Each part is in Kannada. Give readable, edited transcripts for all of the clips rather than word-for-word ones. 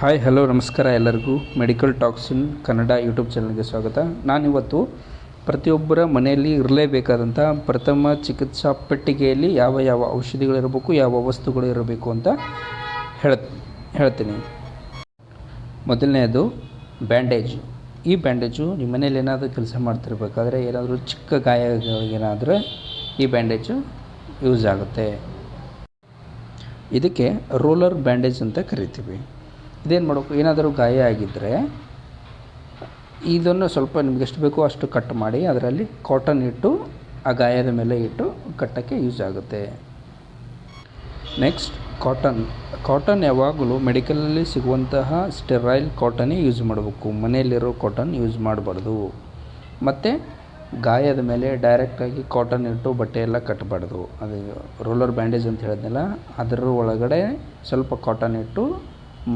ಹಾಯ್ ಹಲೋ ನಮಸ್ಕಾರ ಎಲ್ಲರಿಗೂ ಮೆಡಿಕಲ್ ಟಾಕ್ಸ್ ಇನ್ ಕನ್ನಡ ಯೂಟ್ಯೂಬ್ ಚಾನಲ್ಗೆ ಸ್ವಾಗತ. ನಾನಿವತ್ತು ಪ್ರತಿಯೊಬ್ಬರ ಮನೆಯಲ್ಲಿ ಇರಲೇಬೇಕಾದಂಥ ಪ್ರಥಮ ಚಿಕಿತ್ಸಾ ಪೆಟ್ಟಿಗೆಯಲ್ಲಿ ಯಾವ ಯಾವ ಔಷಧಿಗಳಿರಬೇಕು, ಯಾವ ವಸ್ತುಗಳು ಇರಬೇಕು ಅಂತ ಹೇಳ್ತೀನಿ. ಮೊದಲನೇದು ಬ್ಯಾಂಡೇಜ್. ಈ ಬ್ಯಾಂಡೇಜು ನಿಮ್ಮ ಮನೇಲಿ ಏನಾದರೂ ಕೆಲಸ ಮಾಡ್ತಿರ್ಬೇಕಾದ್ರೆ ಏನಾದರೂ ಚಿಕ್ಕ ಗಾಯಗಳಿಗೇನಾದರೆ ಈ ಬ್ಯಾಂಡೇಜು ಯೂಸ್ ಆಗುತ್ತೆ. ಇದಕ್ಕೆ ರೋಲರ್ ಬ್ಯಾಂಡೇಜ್ ಅಂತ ಕರಿತೀವಿ. ಇದೇನು ಮಾಡಬೇಕು, ಏನಾದರೂ ಗಾಯ ಆಗಿದ್ದರೆ ಇದನ್ನು ಸ್ವಲ್ಪ ನಿಮ್ಗೆ ಎಷ್ಟು ಬೇಕೋ ಅಷ್ಟು ಕಟ್ ಮಾಡಿ ಅದರಲ್ಲಿ ಕಾಟನ್ ಇಟ್ಟು ಆ ಗಾಯದ ಮೇಲೆ ಇಟ್ಟು ಕಟ್ಟೋಕ್ಕೆ ಯೂಸ್ ಆಗುತ್ತೆ. ನೆಕ್ಸ್ಟ್ ಕಾಟನ್ ಯಾವಾಗಲೂ ಮೆಡಿಕಲಲ್ಲಿ ಸಿಗುವಂತಹ ಸ್ಟೆರೈಲ್ ಕಾಟನ್ನೇ ಯೂಸ್ ಮಾಡಬೇಕು. ಮನೆಯಲ್ಲಿರೋ ಕಾಟನ್ ಯೂಸ್ ಮಾಡಬಾರ್ದು. ಮತ್ತು ಗಾಯದ ಮೇಲೆ ಡೈರೆಕ್ಟಾಗಿ ಕಾಟನ್ ಇಟ್ಟು ಬಟ್ಟೆ ಎಲ್ಲ ಕಟ್ಟಬಾರ್ದು. ಅದು ರೋಲರ್ ಬ್ಯಾಂಡೇಜ್ ಅಂತ ಹೇಳಿದ್ನಲ್ಲ, ಅದರ ಒಳಗಡೆ ಸ್ವಲ್ಪ ಕಾಟನ್ ಇಟ್ಟು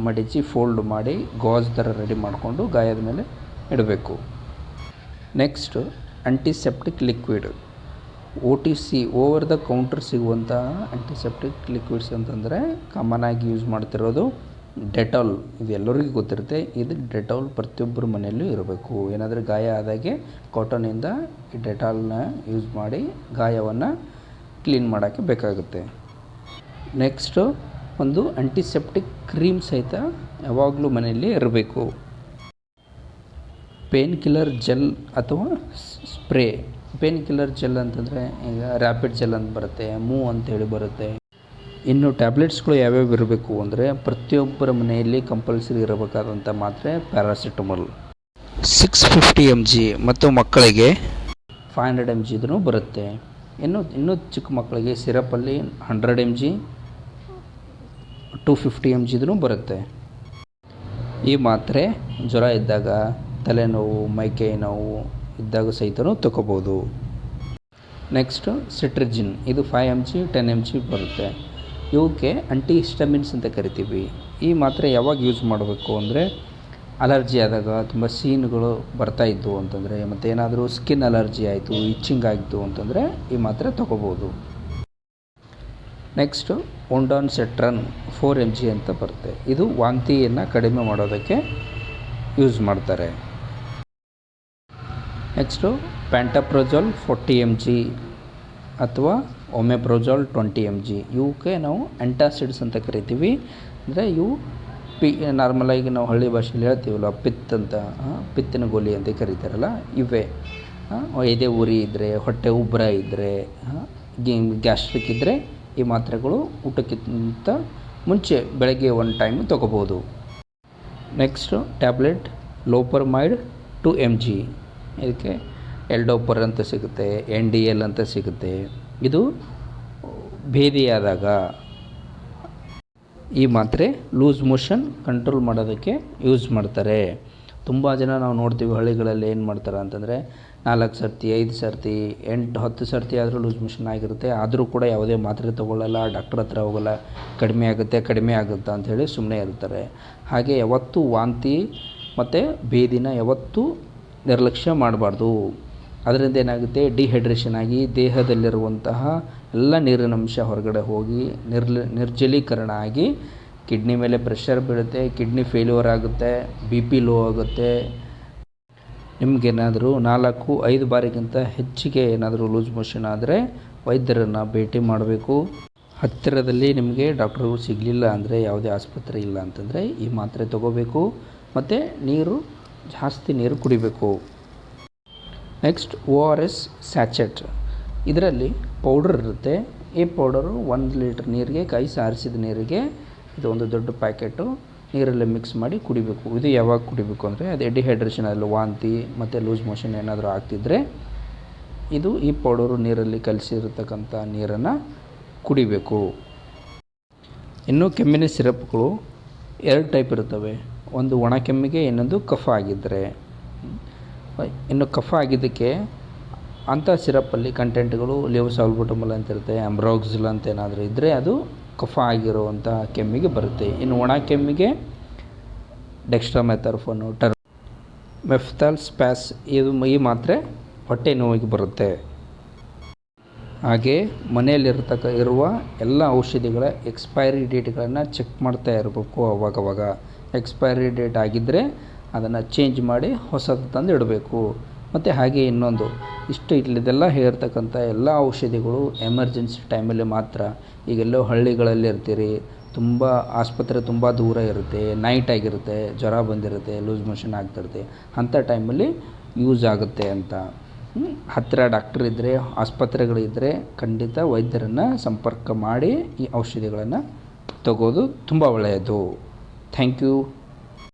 ಮಡಿಚಿ ಫೋಲ್ಡ್ ಮಾಡಿ ಗಾಜ್ ಥರ ರೆಡಿ ಮಾಡಿಕೊಂಡು ಗಾಯದ ಮೇಲೆ ಇಡಬೇಕು. Next antiseptic liquid, OTC over the counter ಸಿಗುವಂತಹ ಆಂಟಿಸೆಪ್ಟಿಕ್ ಲಿಕ್ವಿಡ್ಸ್ ಅಂತಂದರೆ ಕಾಮನಾಗಿ ಯೂಸ್ ಮಾಡ್ತಿರೋದು ಡೆಟಾಲ್. ಇದು ಎಲ್ಲರಿಗೂ ಗೊತ್ತಿರುತ್ತೆ. ಇದು ಡೆಟಾಲ್ ಪ್ರತಿಯೊಬ್ಬರ ಮನೆಯಲ್ಲೂ ಇರಬೇಕು. ಏನಾದರೂ ಗಾಯ ಆದಾಗೆ ಕಾಟನಿಂದ ಈ ಡೆಟಾಲ್ನ ಯೂಸ್ ಮಾಡಿ ಗಾಯವನ್ನು ಕ್ಲೀನ್ ಮಾಡೋಕ್ಕೆ ಬೇಕಾಗುತ್ತೆ. ನೆಕ್ಸ್ಟು ಒಂದು ಆಂಟಿಸೆಪ್ಟಿಕ್ ಕ್ರೀಮ್ ಸಹಿತ ಯಾವಾಗಲೂ ಮನೆಯಲ್ಲಿ ಇರಬೇಕು. ಪೇನ್ ಕಿಲ್ಲರ್ ಜೆಲ್ ಅಥವಾ ಸ್ಪ್ರೇ. ಪೇನ್ ಕಿಲ್ಲರ್ ಜೆಲ್ ಅಂತಂದರೆ ಈಗ ರ್ಯಾಪಿಡ್ ಜೆಲ್ ಅಂತ ಬರುತ್ತೆ, ಅಂತೇಳಿ ಬರುತ್ತೆ. ಇನ್ನು ಟ್ಯಾಬ್ಲೆಟ್ಸ್ಗಳು ಯಾವ್ಯಾವ ಇರಬೇಕು ಅಂದರೆ ಪ್ರತಿಯೊಬ್ಬರ ಮನೆಯಲ್ಲಿ ಕಂಪಲ್ಸರಿ ಇರಬೇಕಾದಂಥ ಮಾತ್ರೆ ಪ್ಯಾರಾಸಿಟಮಲ್ 650 mg ಮತ್ತು ಮಕ್ಕಳಿಗೆ 500 mg ಇದೂ ಬರುತ್ತೆ. ಇನ್ನೂ ಚಿಕ್ಕ ಮಕ್ಕಳಿಗೆ ಸಿರಪಲ್ಲಿ 100 mg 250 mg ಇದೂ ಬರುತ್ತೆ. ಈ ಮಾತ್ರೆ ಜ್ವರ ಇದ್ದಾಗ, ತಲೆನೋವು, ಮೈಕೈ ನೋವು ಇದ್ದಾಗ ಸಹಿತ ತಗೋಬೋದು. ನೆಕ್ಸ್ಟು ಸಿಟ್ರಿಜಿನ್. ಇದು 5 mg 10 mg ಬರುತ್ತೆ. ಇವಕ್ಕೆ ಆಂಟಿಹಿಸ್ಟಮಿನ್ಸ್ ಅಂತ ಕರಿತೀವಿ. ಈ ಮಾತ್ರೆ ಯಾವಾಗ ಯೂಸ್ ಮಾಡಬೇಕು ಅಂದರೆ ಅಲರ್ಜಿ ಆದಾಗ, ತುಂಬ ಸೀನ್ಗಳು ಬರ್ತಾಯಿದ್ದು ಅಂತಂದರೆ, ಮತ್ತು ಏನಾದರೂ ಸ್ಕಿನ್ ಅಲರ್ಜಿ ಆಯಿತು, ಇಚ್ಚಿಂಗ್ ಆಗಿತ್ತು ಅಂತಂದರೆ ಈ ಮಾತ್ರೆ ತೊಗೋಬೋದು. ನೆಕ್ಸ್ಟು ಒಂಡಾನ್ಸೆಟ್ರನ್ 4 mg ಅಂತ ಬರುತ್ತೆ. ಇದು ವಾಂತಿಯನ್ನು ಕಡಿಮೆ ಮಾಡೋದಕ್ಕೆ ಯೂಸ್ ಮಾಡ್ತಾರೆ. ನೆಕ್ಸ್ಟು ಪ್ಯಾಂಟಪ್ರೊಜಾಲ್ 40 mg ಅಥವಾ ಒಮೆಪ್ರೊಜಾಲ್ 20 mg. ಇವಕ್ಕೆ ನಾವು ಆ್ಯಂಟಾಸಿಡ್ಸ್ ಅಂತ ಕರಿತೀವಿ. ಅಂದರೆ ಇವು ನಾರ್ಮಲಾಗಿ ನಾವು ಹಳ್ಳಿ ಭಾಷೆಯಲ್ಲಿ ಹೇಳ್ತೀವಲ್ಲ ಪಿತ್ತಿನ ಗೋಲಿ ಅಂತ ಕರೀತಾರಲ್ಲ, ಇವೇ. ಎದೆ ಉರಿ ಇದ್ದರೆ, ಹೊಟ್ಟೆ ಉಬ್ಬರ ಇದ್ದರೆ, ಗ್ಯಾಸ್ಟ್ರಿಕ್ ಇದ್ದರೆ ಈ ಮಾತ್ರೆಗಳು ಊಟಕ್ಕಿಂತ ಮುಂಚೆ ಬೆಳಗ್ಗೆ 1 ಟೈಮ್ ತೊಗೋಬೋದು. Next tablet loperamide 2 mg. ಇದಕ್ಕೆ ಎಲ್ಡೋಪರ್ ಅಂತ ಸಿಗುತ್ತೆ, NDL ಅಂತ ಸಿಗುತ್ತೆ. ಇದು ಭೇದಿಯಾದಾಗ ಈ ಮಾತ್ರೆ ಲೂಸ್ ಮೋಷನ್ ಕಂಟ್ರೋಲ್ ಮಾಡೋದಕ್ಕೆ ಯೂಸ್ ಮಾಡ್ತಾರೆ. ತುಂಬ ಜನ ನಾವು ನೋಡ್ತೀವಿ ಹಳ್ಳಿಗಳಲ್ಲಿ ಏನು ಮಾಡ್ತಾರೆ ಅಂತಂದರೆ 4 ಸರ್ತಿ 5 ಸರ್ತಿ 8 10 ಸರ್ತಿ ಆದರೂ ಲೂಸ್ ಮೋಷನ್ ಆಗಿರುತ್ತೆ. ಆದರೂ ಕೂಡ ಯಾವುದೇ ಮಾತ್ರೆ ತೊಗೊಳ್ಳಲ್ಲ, ಡಾಕ್ಟ್ರ್ ಹತ್ರ ಹೋಗಲ್ಲ. ಕಡಿಮೆ ಆಗುತ್ತೆ ಅಂಥೇಳಿ ಸುಮ್ಮನೆ ಇರ್ತಾರೆ. ಹಾಗೆ ಯಾವತ್ತೂ ವಾಂತಿ ಮತ್ತು ಭೇದಿನ ಯಾವತ್ತೂ ನಿರ್ಲಕ್ಷ್ಯ ಮಾಡಬಾರ್ದು. ಅದರಿಂದ ಏನಾಗುತ್ತೆ, ಡಿಹೈಡ್ರೇಷನ್ ಆಗಿ ದೇಹದಲ್ಲಿರುವಂತಹ ಎಲ್ಲ ನೀರಿನಂಶ ಹೊರಗಡೆ ಹೋಗಿ ನಿರ್ಜಲೀಕರಣ ಆಗಿ ಕಿಡ್ನಿ ಮೇಲೆ ಪ್ರೆಷರ್ ಬೀಳುತ್ತೆ, ಕಿಡ್ನಿ ಫೇಲ್ಯೂರ್ ಆಗುತ್ತೆ, BP ಲೋ ಆಗುತ್ತೆ. ನಿಮಗೇನಾದರೂ 4-5 ಬಾರಿಗಿಂತ ಹೆಚ್ಚಿಗೆ ಏನಾದರೂ ಲೂಸ್ ಮೋಷನ್ ಆದರೆ ವೈದ್ಯರನ್ನು ಭೇಟಿ ಮಾಡಬೇಕು. ಹತ್ತಿರದಲ್ಲಿ ನಿಮಗೆ ಡಾಕ್ಟ್ರುಗಳು ಸಿಗಲಿಲ್ಲ ಅಂದರೆ, ಯಾವುದೇ ಆಸ್ಪತ್ರೆ ಇಲ್ಲ ಅಂತಂದರೆ ಈ ಮಾತ್ರೆ ತೊಗೋಬೇಕು. ಮತ್ತು ಜಾಸ್ತಿ ನೀರು ಕುಡಿಬೇಕು. Next ORS sachet. ಇದರಲ್ಲಿ ಪೌಡರ್ ಇರುತ್ತೆ. ಈ ಪೌಡರು 1 ಲೀಟ್ರ್ ನೀರಿಗೆ, ಸಾರಿಸಿದ ನೀರಿಗೆ ಇದು ಒಂದು ದೊಡ್ಡ ಪ್ಯಾಕೆಟು ನೀರಲ್ಲಿ ಮಿಕ್ಸ್ ಮಾಡಿ ಕುಡಿಬೇಕು. ಇದು ಯಾವಾಗ ಕುಡಿಬೇಕು ಅಂದರೆ ಅದೇ ಡಿಹೈಡ್ರೇಷನ್ ಅಲ್ಲಿ ವಾಂತಿ ಮತ್ತು ಲೂಸ್ ಮೋಷನ್ ಏನಾದರೂ ಆಗ್ತಿದ್ರೆ ಈ ಪೌಡರು ನೀರಲ್ಲಿ ಕಲಸಿರತಕ್ಕಂಥ ನೀರನ್ನು ಕುಡಿಬೇಕು. ಇನ್ನು ಕೆಮ್ಮಿನ ಸಿರಪ್ಗಳು 2 ಟೈಪ್ ಇರ್ತವೆ. ಒಂದು ಒಣ ಕೆಮ್ಮಿಗೆ, ಇನ್ನೊಂದು ಕಫ ಆಗಿದ್ದರೆ. ಇನ್ನು ಕಫ ಆಗಿದ್ದಕ್ಕೆ ಅಂಥ ಸಿರಪ್ಪಲ್ಲಿ ಕಂಟೆಂಟ್ಗಳು ಲಿಯೋಸಾಲ್ಬುಟಮಲ್ ಅಂತ ಇರುತ್ತೆ, ಆಂಬ್ರೋಕ್ಸಿಲ್ ಅಂತ ಏನಾದರೂ ಇದ್ದರೆ ಅದು ಕಫ ಆಗಿರುವಂಥ ಕೆಮ್ಮಿಗೆ ಬರುತ್ತೆ. ಇನ್ನು ಒಣ ಕೆಮ್ಮಿಗೆ ಡೆಕ್ಸ್ಟ್ರಾಮೆಥಾರ್ಫೋನು, ಮೆಫ್ತಾಲ್ ಸ್ಪ್ಯಾಸ್ ಈ ಮಾತ್ರೆ ಹೊಟ್ಟೆ ನೋವಿಗೆ ಬರುತ್ತೆ. ಹಾಗೆ ಮನೆಯಲ್ಲಿರುವ ಎಲ್ಲ ಔಷಧಿಗಳ ಎಕ್ಸ್ಪೈರಿ ಡೇಟ್ಗಳನ್ನು ಚೆಕ್ ಮಾಡ್ತಾ ಇರಬೇಕು ಅವಾಗವಾಗ. ಎಕ್ಸ್ಪೈರಿ ಡೇಟ್ ಆಗಿದ್ದರೆ ಅದನ್ನು ಚೇಂಜ್ ಮಾಡಿ ಹೊಸದು ತಂದು ಇಡಬೇಕು. ಮತ್ತು ಹಾಗೆ ಇನ್ನೊಂದು ಇದೆಲ್ಲ ಹೇಳಿರ್ತಕ್ಕಂಥ ಎಲ್ಲ ಔಷಧಿಗಳು ಎಮರ್ಜೆನ್ಸಿ ಟೈಮಲ್ಲಿ ಮಾತ್ರ. ಈಗೆಲ್ಲೋ ಹಳ್ಳಿಗಳಲ್ಲಿ ಇರ್ತೀರಿ, ತುಂಬ ಆಸ್ಪತ್ರೆ ತುಂಬ ದೂರ ಇರುತ್ತೆ, ನೈಟ್ ಆಗಿರುತ್ತೆ, ಜ್ವರ ಬಂದಿರುತ್ತೆ, ಲೂಸ್ ಮೋಷನ್ ಆಗ್ತಿರುತ್ತೆ, ಅಂಥ ಟೈಮಲ್ಲಿ ಯೂಸ್ ಆಗುತ್ತೆ ಅಂತ. ಹತ್ತಿರ ಡಾಕ್ಟ್ರ್ ಇದ್ದರೆ, ಆಸ್ಪತ್ರೆಗಳಿದ್ದರೆ ಖಂಡಿತ ವೈದ್ಯರನ್ನು ಸಂಪರ್ಕ ಮಾಡಿ ಈ ಔಷಧಿಗಳನ್ನು ತಗೋದು ತುಂಬ ಒಳ್ಳೆಯದು. Thank you.